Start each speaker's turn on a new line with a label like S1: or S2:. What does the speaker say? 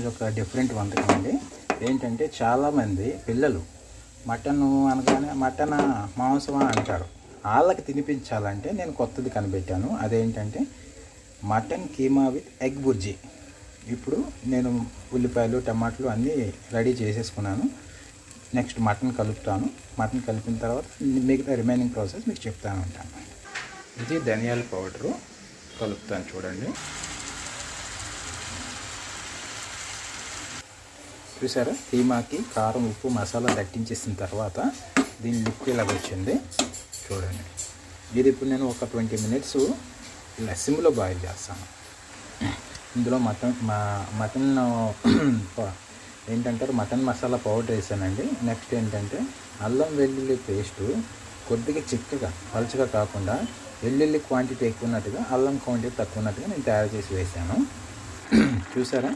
S1: ఇది ఒక డిఫరెంట్ వంటకం అండి. ఏంటంటే చాలామంది పిల్లలు మటన్ అనగానే మటన్ మాంసమా అంటారు. వాళ్ళకి తినిపించాలంటే నేను కొత్తది కనిపెట్టాను. అదేంటంటే mutton keema with egg bhurji. ఇప్పుడు నేను ఉల్లిపాయలు టమాటాలు అన్నీ రెడీ చేసేసుకున్నాను. నెక్స్ట్ మటన్ కలుపుతాను. మటన్ కలిపిన తర్వాత మిగతా రిమైనింగ్ ప్రాసెస్ మీకు చెప్తాను ఉంటాను. ఇది ధనియాల పౌడరు కలుపుతాను చూడండి. చూసారా, కీమాకి కారం ఉప్పు మసాలా దట్టించేసిన తర్వాత దీని లుక్ ఇలా వచ్చింది చూడండి. ఇది ఇప్పుడు నేను ఒక 20 మినిట్స్ ఇలా సిమ్లో బాయిల్ చేస్తాను. ఇందులో మటన్ ఏంటంటారు మటన్ మసాలా పౌడర్ వేసానండి. నెక్స్ట్ ఏంటంటే అల్లం వెల్లుల్లి పేస్టు కొద్దిగా చిక్కగా పలుచగా కాకుండా వెల్లుల్లి క్వాంటిటీ ఎక్కువ ఉన్నట్టుగా అల్లం క్వాంటిటీ తక్కువ ఉన్నట్టుగా నేను తయారు చేసి వేసాను. చూసారా,